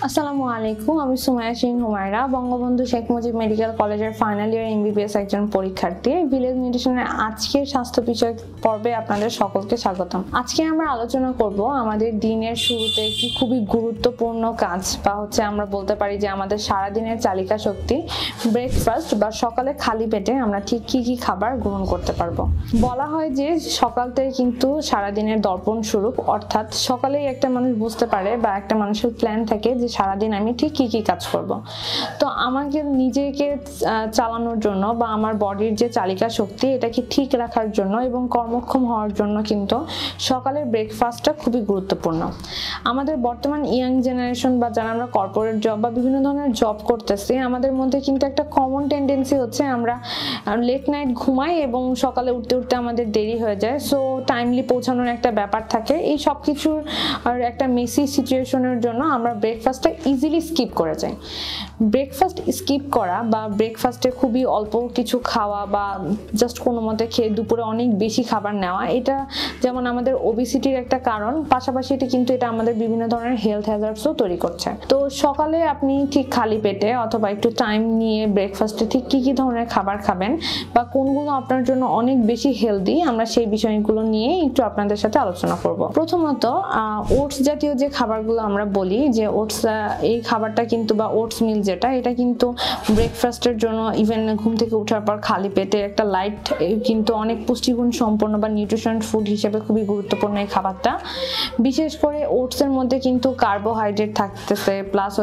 আসসালামু আলাইকুম, আমি সুমাইয়া শিন হুমায়রা, বঙ্গবন্ধু শেখ মুজিব মেডিকেল কলেজের ফাইনাল ইয়ার এমবিবিএস একজন পরীক্ষার্থী। ভিলেজ নিউট্রিশনের আজকের স্বাস্থ্য বিষয়ক পর্বে আপনাদের সকলকে স্বাগতম। আজকে আমরা আলোচনা করব আমাদের দিনের শুরুতে একটি খুবই গুরুত্বপূর্ণ কাজ বা আমরা বলতে পারি যে আমাদের সারাদিনের চালিকা শক্তি ব্রেকফাস্ট বা সকালে খালি পেটে আমরা ঠিক কি কি খাবার গ্রহণ করতে পারবো। বলা হয় যে সকালটাই কিন্তু সারাদিনের দর্পণ স্বরূপ, অর্থাৎ সকালেই একটা মানুষ বুঝতে পারে বা একটা মানুষের প্ল্যান থাকে যে সারাদিন আমি ঠিক কি কি কাজ করব। তো আমাকে নিজেকে চালানোর জন্য বা আমার বডির যে চালিকা শক্তি এটাকে ঠিক রাখার জন্য এবং কর্মক্ষম হওয়ার জন্য কিন্তু সকালের ব্রেকফাস্টটা খুবই গুরুত্বপূর্ণ। আমাদের বর্তমান ইয়াং জেনারেশন বা যারা আমরা কর্পোরেট জব বা বিভিন্ন ধরনের জব করতেছি, আমাদের মধ্যে কিন্তু একটা কমন টেন্ডেন্সি হচ্ছে আমরা লেট নাইট ঘুমাই এবং সকালে উঠতে উঠতে আমাদের দেরি হয়ে যায়। সো টাইমলি পৌঁছানোর একটা ব্যাপার থাকে। এই সব কিছুর একটা মেসি সিচুয়েশনের জন্য আমরা ব্রেকফাস্টটা ইজিলি স্কিপ করে যাই। ব্রেকফাস্ট স্কিপ করা বা ব্রেকফাস্টে খুবই অল্প কিছু খাওয়া বা জাস্ট কোনো মতে খেয়ে দুপুরে অনেক বেশি খাবার নেওয়া, এটা যেমন আমাদের ওবেসিটির একটা কারণ, পাশাপাশি এটা কিন্তু এটা আমাদের বিভিন্ন ধরনের হেলথ হ্যাজার্ডসও তৈরি করছে। তো সকালে আপনি ঠিক খালি পেটে অথবা একটু টাইম নিয়ে ব্রেকফাস্টে ঠিক কি কি ধরনের খাবার খাবেন বা কোনগুলো আপনার জন্য অনেক বেশি হেলদি, আমরা সেই বিষয়গুলো নিয়ে একটু আপনাদের সাথে আলোচনা করব। প্রথমত ওটস জাতীয় যে খাবারগুলো আমরা বলি যে ওটস, এই খাবারটা কিন্তু বা ওটস মিল যেটা, এটা কিন্তু ব্রেকফাস্টের জন্য ইভেন ঘুম থেকে ওঠার পর খালি পেটে একটা লাইট কিন্তু অনেক পুষ্টিগুণ সম্পন্ন বা নিউট্রিশন ফুড হিসেবে খুবই গুরুত্বপূর্ণ এই খাবারটা। বিশেষ করে ওটসের মধ্যে কিন্তু কার্বোহাইড্রেট থাকতেছে, প্লাস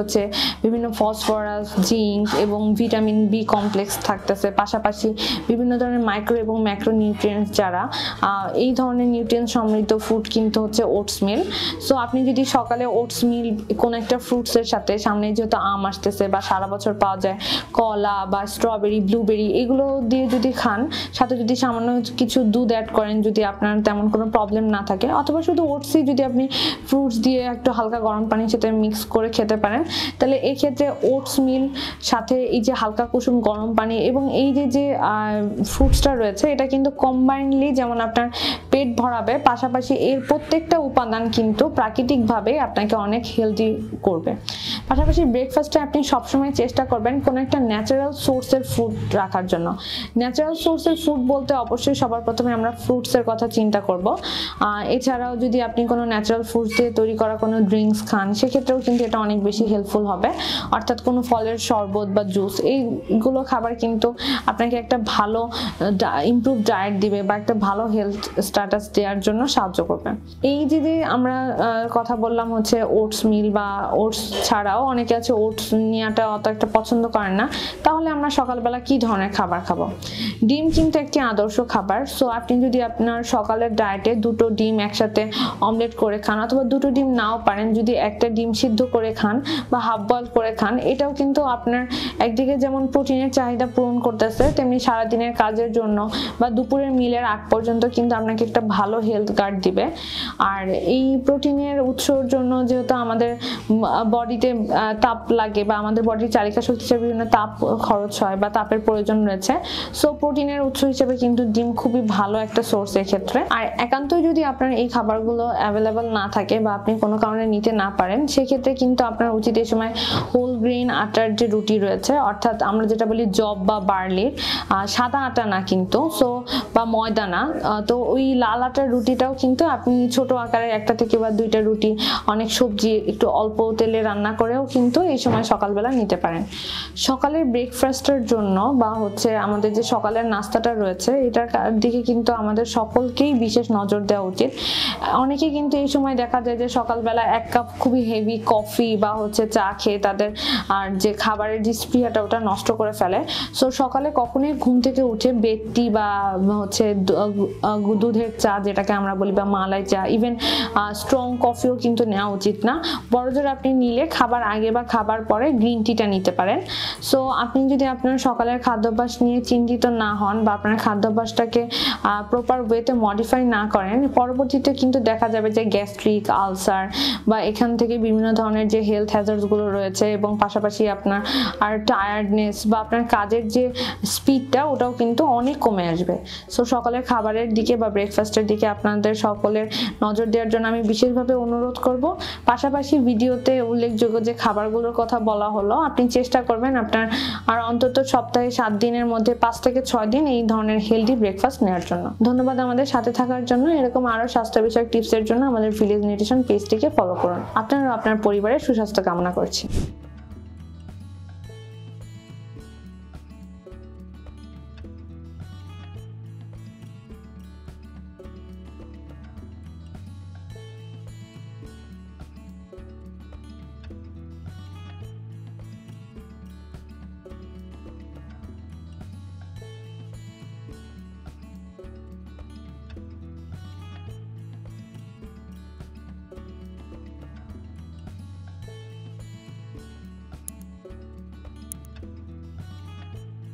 বিভিন্ন ফসফরাস, জিঙ্ক এবং ভিটামিন বি কমপ্লেক্স থাকতেছে, পাশাপাশি বিভিন্ন ধরনের মাইক্রো এবং ম্যাক্রো নিউট্রিয়েন্টস, যারা এই ধরনের নিউট্রিয়েন্ট সমৃদ্ধ ফুড কিন্তু ওটস মিল। সো আপনি যদি সকালে ওটস মিল কোন একটা ফ্রুটসের সাথে, সামনে যেহেতু আম আসতেছে বা সারা বছর পাওয়া যায় কলা বা স্ট্রবেরি, ব্লুবেরি, এগুলো দিয়ে যদি খান, সাথে যদি সামান্য কিছু দুধ অ্যাড করেন, যদি আপনার তেমন কোনো প্রবলেম না থাকে, অথবা শুধু ওটসই যদি আপনি ফ্রুটস দিয়ে একটু হালকা গরম পানির সাথে মিক্স করে খেতে পারেন, তাহলে এই ক্ষেত্রে ওটস মিল সাথে এই যে হালকা কুসুম গরম পানি এবং এই যে ফ্রুটসটা রয়েছে, এটা কিন্তু কম্বাইনলি যেমন আপনার পেট ভরাবে, পাশাপাশি এর প্রত্যেকটা উপাদান কিন্তু প্রাকৃতিকভাবে আপনাকে অনেক হেলদি করবে। পাশাপাশি ব্রেকফাস্টে আপনি সবসময় চেষ্টা করবেন কোনো একটা ন্যাচারাল সোর্সের ফুড রাখার জন্য। ন্যাচারাল সোর্সের ফুড বলতে অবশ্যই সবার প্রথমে আমরা ফ্রুটসের কথা চিন্তা করব। এছাড়াও যদি আপনি কোনো ন্যাচারাল ফ্রুটস দিয়ে তৈরি করা কোনো ড্রিঙ্কস খান, সেক্ষেত্রেও কিন্তু এটা অনেক বেশি হেল্পফুল হবে। অর্থাৎ কোনো ফলের শরবত বা জুস, এইগুলো খাবার কিন্তু আপনাকে একটা ভালো ইমপ্রুভ ডায়েট দিবে বা একটা ভালো হেলথ স্ট্যাটাস দেওয়ার জন্য সাহায্য করবে। এই যদি আমরা কথা বললাম ওটস মিল বা ওটস ছাড়াও অনেকে আছে ওটস নেওয়াটা অত একটা পছন্দ করেন না, তাহলে আমরা সকালবেলা কি ধরনের খাবার খাবো? ডিম কিন্তু একটি আদর্শ খাবার। সো আপনি যদি আপনার সকালের ডায়েটে দুটো ডিম একসাথে অমলেট করে খান, অথবা দুটো ডিম নাও পারেন, যদি একটা ডিম সিদ্ধ করে খান বা হাফ বয়েল করে খান, এটাও কিন্তু আপনার একদিকে যেমন প্রোটিনের চাহিদা পূরণ করতেছে, তেমনি সারাদিনের কাজের জন্য বা দুপুরের মিলের আগ পর্যন্ত কিন্তু আপনাকে একটা ভালো হেলথ গার্ড দিবে। আর এই প্রোটিনের উৎসর জন্য যেহেতু আমাদের বডিতে তাপ লাগে বা আমাদের বডির চালিকা শক্তি হিসেবে বিভিন্ন তাপ খরচ হয় বা তাপের প্রয়োজন রয়েছে, সো প্রোটিনের উৎস হিসেবে কিন্তু ডিম খুবই ভালো একটা সোর্স এক্ষেত্রে। আর একান্তই যদি আপনার এই খাবারগুলো অ্যাভেলেবল না থাকে বা আপনি কোনো কারণে নিতে না পারেন, সেক্ষেত্রে কিন্তু আপনার উচিত এই সময় হোল গ্রেন আটার যে রুটি রয়েছে, অর্থাৎ আমরা যেটা বলি জব বা বার্লির, সাদা আটা না কিন্তু, সো বা ময়দা না, তো ওই লাল আটার রুটিটাও কিন্তু আপনি ছোট আকারের একটা থেকে বা দুইটা রুটি, অনেক সবজি একটু অল্প তেলে রান্না করেও কিন্তু এই সময় সকালবেলা নিতে পারেন। সকালের ব্রেকফাস্টের জন্য বা আমাদের যে সকালের নাস্তাটা রয়েছে, এটার দিকে কিন্তু আমাদের সকলকেই বিশেষ নজর দেওয়া উচিত। অনেকে কিন্তু এই সময় দেখা যায় যে সকালবেলা এক কাপ খুবই হেভি কফি বা চা খেয়ে তাদের আর যে খাবারের যে স্পৃহাটা ওটা নষ্ট করে ফেলে। সো সকালে কখনোই ঘুম থেকে উঠে বেড টি বা দুধের চা যেটাকে আমরা বলি বা মালাই চা, ইভেন স্ট্রং কফিও কিন্তু নেওয়া উচিত না। বড়জোর আপনি নিলে খাবার আগে বা খাবার পরে গ্রিন টিটা নিতে পারেন। সো আপনি যদি আপনার সকালের খাদ্যাভ্যাস নিয়ে চিন্তিত না হন বা আপনার খাদ্যাভ্যাসটাকে প্রপার ওয়েতে মডিফাই না করেন, পরবর্তীতে কিন্তু দেখা যাবে যে গ্যাস্ট্রিক, আলসার বা এখান থেকে বিভিন্ন ধরনের যে হেলথ হ্যাজার্ডসগুলো রয়েছে এবং পাশাপাশি আপনার আর টায়ার্ডনেস বা আপনার কাজের যে স্পিডটা ওটাও কিন্তু অনেক কমে আসবে। সো সকালের খাবারের দিকে বা ব্রেকফাস্টের দিকে আপনাদের সকলের নজর দেওয়ার জন্য আমি বিশেষভাবে অনুরোধ করব। পাশাপাশি ভিডিওতে উল্লেখযোগ্য যে খাবারগুলোর কথা বলা হলো, আপনি চেষ্টা করবেন আপনার আর অন্তত সপ্তাহে 7 দিনের মধ্যে 5 থেকে 6 দিন এই ধরনের হেলদি ব্রেকফাস্ট নেওয়ার জন্য। ধন্যবাদ আমাদের সাথে থাকার জন্য। এরকম আরো স্বাস্থ্য বিষয়ক টিপসের জন্য আমাদের ভিলেজ নিউট্রিশন পেজটিকে ফলো করুন। আপনারা আপনার পরিবারের সুস্বাস্থ্য কামনা করছি।